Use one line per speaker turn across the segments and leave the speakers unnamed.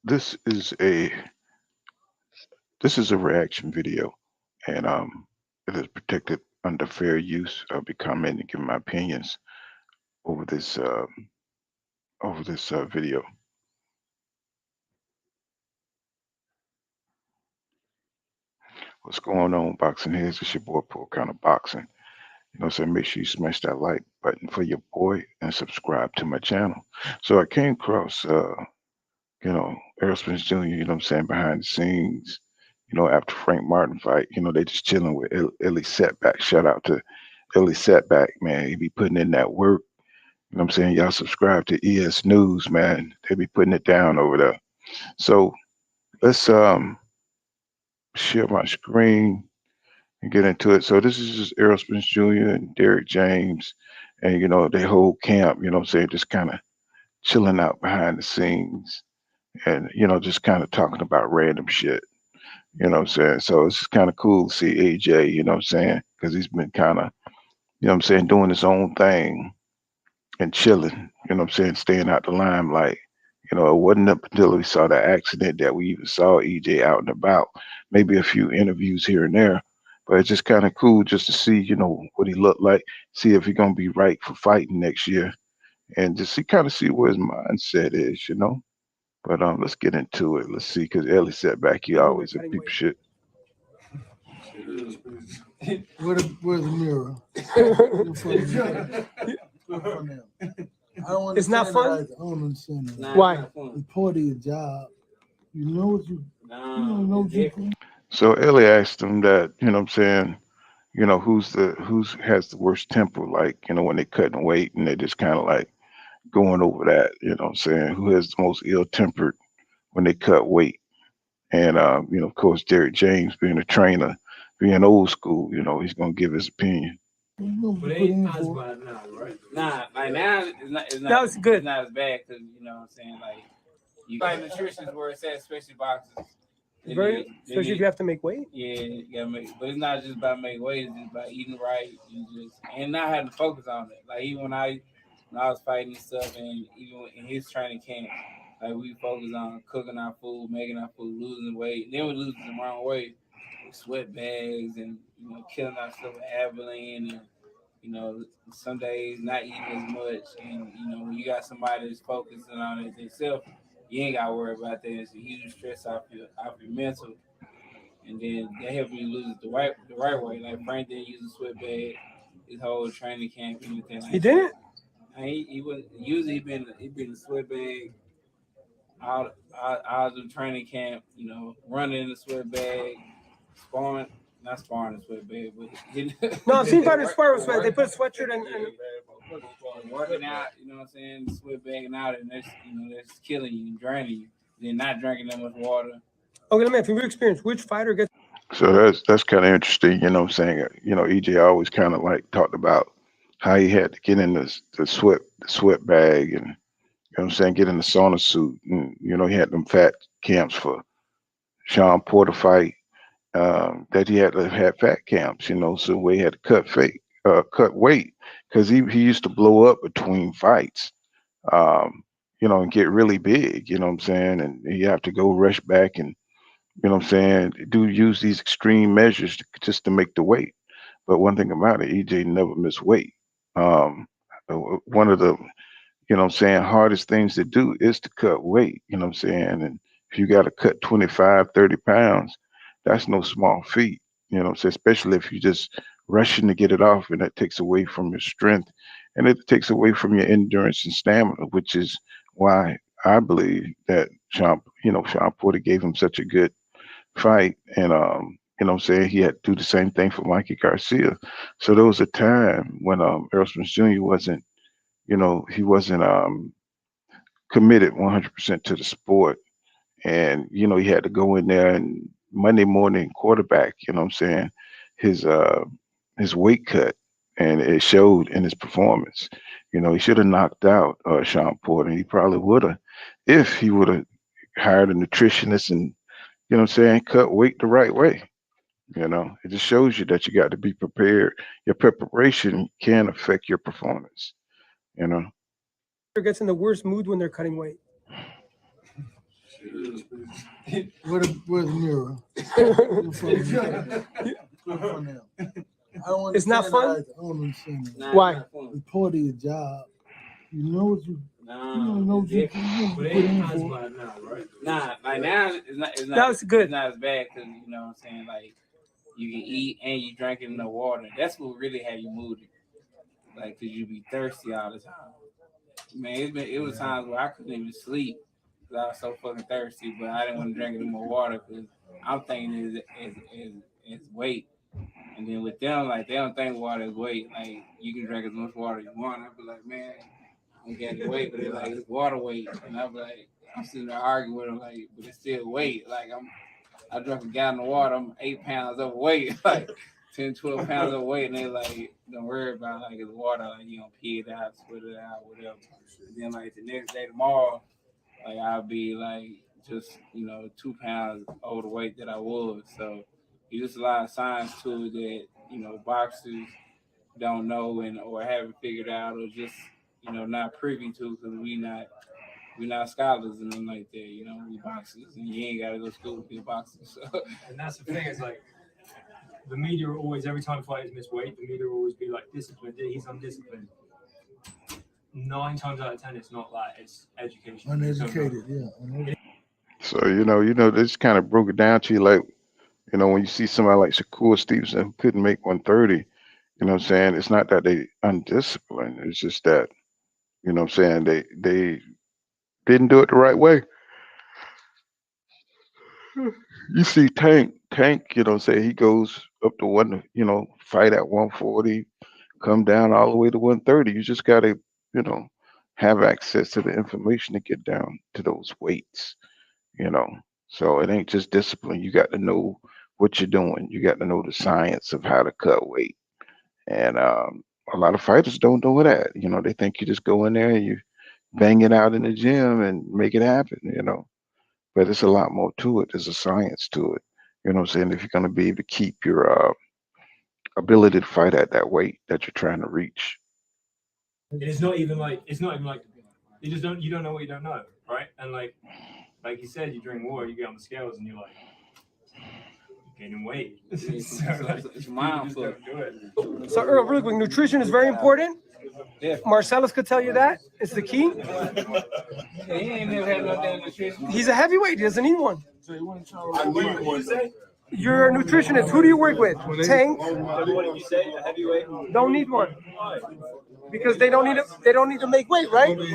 this is a this is a reaction video, and it is protected under fair use. I'll be commenting and giving my opinions over this video. What's going on, boxing heads? It's your boy Paul Kind of Boxing. So make sure you smash that like button for your boy and subscribe to my channel. So I came across Errol Spence Jr., behind the scenes, after Frank Martin fight, they just chilling with Ellie Setback. Shout out to Ellie Setback, man. He be putting in that work. Y'all subscribe to ES News, man. They be putting it down over there. So let's share my screen and get into it. So this is just Errol Spence Jr. and Derrick James and they whole camp, just kind of chilling out behind the scenes and just kind of talking about random shit. So it's kind of cool to see AJ, because he's been kind of, doing his own thing and chilling, staying out the limelight. It wasn't up until we saw the accident that we even saw EJ out and about, maybe a few interviews here and there. But it's just kind of cool just to see, what he looked like, see if he's going to be right for fighting next year, and just kind of see where his mindset is. But let's get into it. Let's see, because Ellie sat back, he always a peep shit.
Where's the mirror?
It's not fun?
I don't understand that.
Why?
It's part of your job. You know what you do.
So Ellie asked him that, who's has the worst temper, like, when they cutting weight and they just kind of like going over that, who has the most ill-tempered when they cut weight. And of course, Derrick James, being a trainer, being old school, he's gonna give his opinion.
But it ain't not as bad now, right? Nah, like now it's not
That was good.
It's not as bad because like you fight nutrition is where it's at, especially boxers.
Especially if you have to make weight.
Yeah, you gotta make. But it's not just about making weight; it's just about eating right and not having to focus on it. Like even when I was fighting and stuff, and even in his training camp, like we focus on cooking our food, making our food, losing weight. Then we lose the wrong way with sweat bags and killing ourselves with Abilene and some days not eating as much. And when you got somebody that's focusing on it themselves, you ain't gotta worry about that. It's a huge stress off your mental. And then they help you lose it the right way. Like Frank didn't use a sweat bag his whole training camp, anything like
He didn't?
that. He was usually he been a sweat bag out of the training camp, running in the sweat bag, sparring, not sparring the sweat bag, but
No, I've seen fighters spar with sweat. They put a sweatshirt and
working out, sweat bagging out, and that's killing you and draining you. Then not drinking that much water.
okay, let me ask, from your experience, which fighter gets
So that's kind of interesting, EJ always kind of like talked about how he had to get in the sweat bag and get in the sauna suit. And, he had them fat camps for Sean Porter fight, that he had to have fat camps, so where he had to cut weight because he used to blow up between fights, and get really big, and you have to go rush back and, use these extreme measures just to make the weight. But one thing about it, EJ never missed weight. One of the hardest things to do is to cut weight, and if you got to cut 25, 30 pounds, that's no small feat, especially if you just rushing to get it off, and that takes away from your strength and it takes away from your endurance and stamina, which is why I believe that Sean Porter gave him such a good fight. And he had to do the same thing for Mikey Garcia. So there was a time when Errol Spence Jr. wasn't, he wasn't committed 100% to the sport. And, he had to go in there and Monday morning quarterback, his weight cut. And it showed in his performance. He should have knocked out Sean Porter. He probably would have if he would have hired a nutritionist and, cut weight the right way. It just shows you that you got to be prepared. Your preparation can affect your performance.
gets in the worst mood when they're cutting weight?
Where's the mirror?
It's not fun?
I don't understand that.
Why?
It's part of your job. You know what you know what you put in for.
Nah, like now
That's good.
It's not as bad because you know what I'm saying. Like you can eat and you drinking enough water. That's what really had you moody. Like, cause you be thirsty all the time. Man, it was times where I couldn't even sleep because I was so fucking thirsty, but I didn't want to drink any more water because I'm thinking is weight. And then with them, like they don't think water is weight. Like you can drink as much water as you want. I'd be like, man, I'm getting weight, but they're like it's water weight, and I'm like, I'm sitting there arguing with them, like, but it's still weight. Like I drank a gallon of water, I'm 8 pounds overweight, like 10, 12 pounds overweight, and they like, don't worry about like it's water, like you don't pee it out, spit it out, whatever. And then like the next day tomorrow, like I'll be like just 2 pounds over the weight that I was. So it's just a lot of science to it that boxers don't know and or haven't figured out or just not privy to because we not scholars and nothing like that. We boxers and you ain't gotta go to school to be a boxer. So.
And that's the thing is like the media will always every time fighters miss weight, the media will always be like disciplined. He's undisciplined. 9 times out of 10, it's not that. It's education.
Uneducated, yeah.
So they just kind of broke it down to you like, when you see somebody like Shakur Stevenson who couldn't make 130, you know what I'm saying? It's not that they undisciplined. It's just that, you know what I'm saying, they didn't do it the right way. You see Tank, you know what I'm saying, he goes up to fight at 140, come down all the way to 130. You just gotta, have access to the information to get down to those weights, you know. So it ain't just discipline. You got to know what you're doing. You got to know the science of how to cut weight. And a lot of fighters don't know that. They think you just go in there and you bang it out in the gym and make it happen. But it's a lot more to it. There's a science to it. You know what I'm saying? If you're going to be able to keep your ability to fight at that weight that you're trying to reach.
It's not even like you don't know what you don't know, right? And like you said, you drink water, you get on the scales, and you're like gaining weight.
It's mindful.
So Earl, really quick, nutrition is very important.
Yeah.
Marcellus could tell you that. It's the key.
He ain't never had no damn nutrition.
He's a heavyweight. He doesn't need one.
I need one.
You're a nutritionist. Who do you work with? Tank.
What did you say? A heavyweight?
Don't need one. Because they don't need to make weight, right?
Tom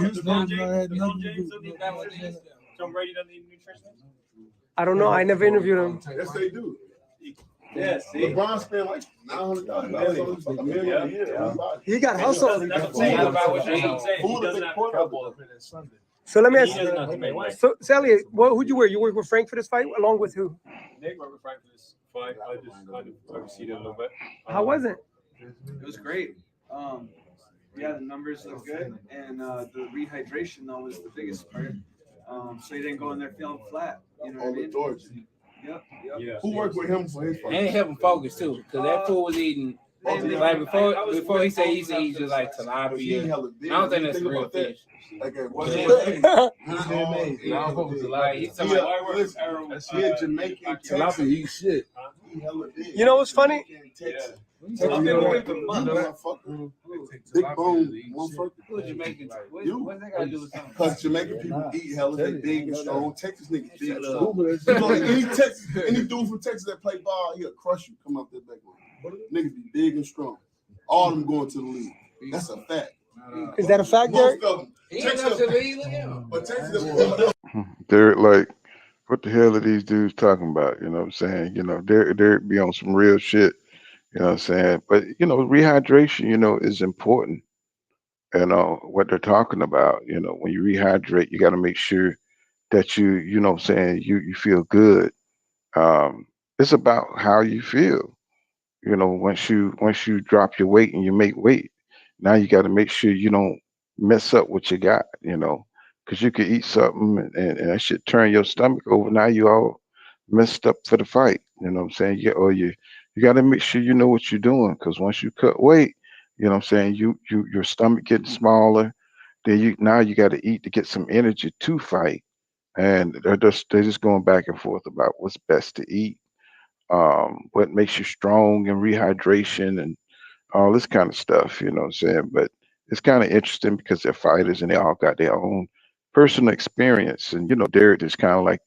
Brady doesn't need nutrition.
I don't know. I never interviewed him.
Yes, they do.
Yes.
LeBron spent like $900,000 a million a year.
He got hustle.
That's what I'm saying. About what you're saying. He doesn't have trouble.
So let me
He
ask
doesn't have to make
you.
weight.
So Sally, who'd you work? You work with Frank for this fight, along with who?
Nick worked with Frank for this fight. I just kind of oversee it a little bit.
How was it?
It was great. Yeah, the numbers look good, and the rehydration though was the biggest part. So you didn't go in there feeling flat. You know what I mean? Yep.
Yeah.
Who worked with him for his fight?
And it helped him focus too, because that fool was eating. Like before he said he used to eat just like tilapia. I don't think that's real fish.
Like at what?
Like he's talking about
That's here, Jamaican, Texas.
Eat shit.
You know what's funny?
Big bone, motherfucker.
Jamaican.
You.
What's that got to do with something?
Because Jamaican people eat hella, they big and strong. Texas niggas big and strong. Any dude from Texas that play ball, he'll crush you. Come out that back way. Niggas be big and strong. All of them going to the league. That's a fact.
Is that a fact, Derek?
Most of them. But Texas,
They're like, what the hell are these dudes talking about? You know what I'm saying? Derek be on some real shit. You know what I'm saying? But, rehydration, is important. What they're talking about, when you rehydrate, you got to make sure that you know what I'm saying, you feel good. It's about how you feel. Once you drop your weight and you make weight, now you got to make sure you don't mess up what you got, because you could eat something and that shit turn your stomach over. Now you all messed up for the fight. You know what I'm saying? You got to make sure you know what you're doing, because once you cut weight, you know what I'm saying, your stomach getting smaller. Then you got to eat to get some energy to fight. and they're just going back and forth about what's best to eat, what makes you strong, and rehydration, and all this kind of stuff. You know what I'm saying? But it's kind of interesting because they're fighters and they all got their own personal experience. And Derek is kind of like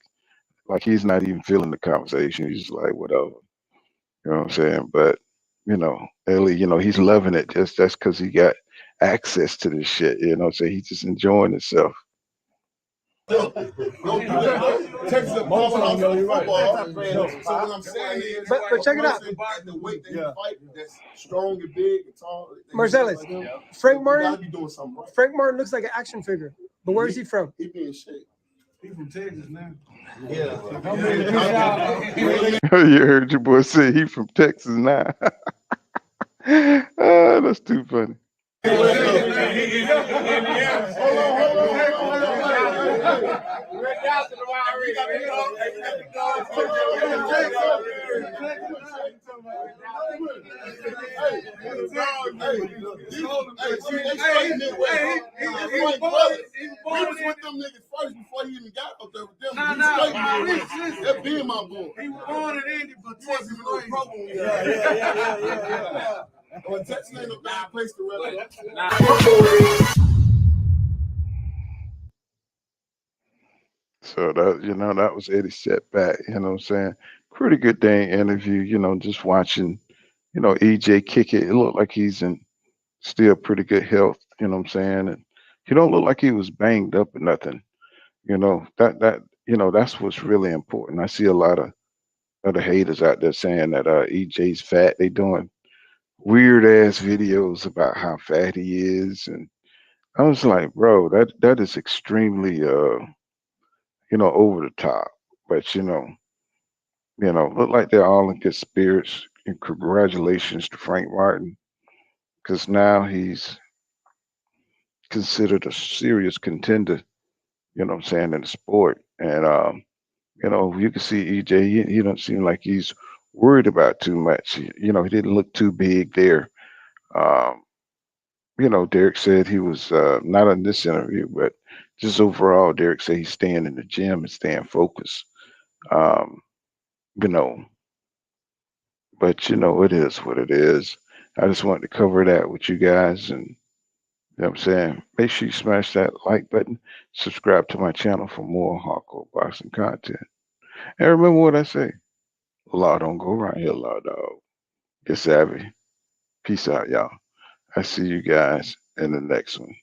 he's not even feeling the conversation. He's just like whatever. You know what I'm saying? But Ellie, he's loving it. Just that's because he got access to this shit. You know what I'm saying? He's just enjoying himself.
Texas a powerhouse in football. So what I'm saying is,
But check it out.
At the weight that he fight, that's strong and big and tall.
Marcellus,
Like
Frank
you
Martin.
gotta be doing something right.
Frank Martin looks like an action figure. But where is he from?
He be in shape.
He from Texas now.
Yeah.
You heard your boy say he from Texas now. That's too funny.
That being my boy.
He was born in Indy, but
He wasn't even a pro. Yeah. Well, Texas ain't a bad place to run.
So that was Eddie's setback. You know what I'm saying? Pretty good dang interview. Just watching, EJ kick it. It looked like he's in still pretty good health. You know what I'm saying? And he don't look like he was banged up or nothing. That's what's really important. I see a lot of other haters out there saying that EJ's fat. They doing weird ass videos about how fat he is, and I was like, bro, that is extremely over the top. But look like they're all in good spirits. And congratulations to Frank Martin, because now he's considered a serious contender. You know what I'm saying, in the sport. And you can see EJ. He don't seem like he's worried about too much. He didn't look too big there. Um, Derek said he was not in this interview, but just overall, Derek said he's staying in the gym and staying focused. Um, you know, but it is what it is. I just wanted to cover that with you guys, and what I'm saying, make sure you smash that like button, subscribe to my channel for more hardcore boxing content. And remember what I say: law don't go around here, law dog. Get savvy. Peace out, y'all. I see you guys in the next one.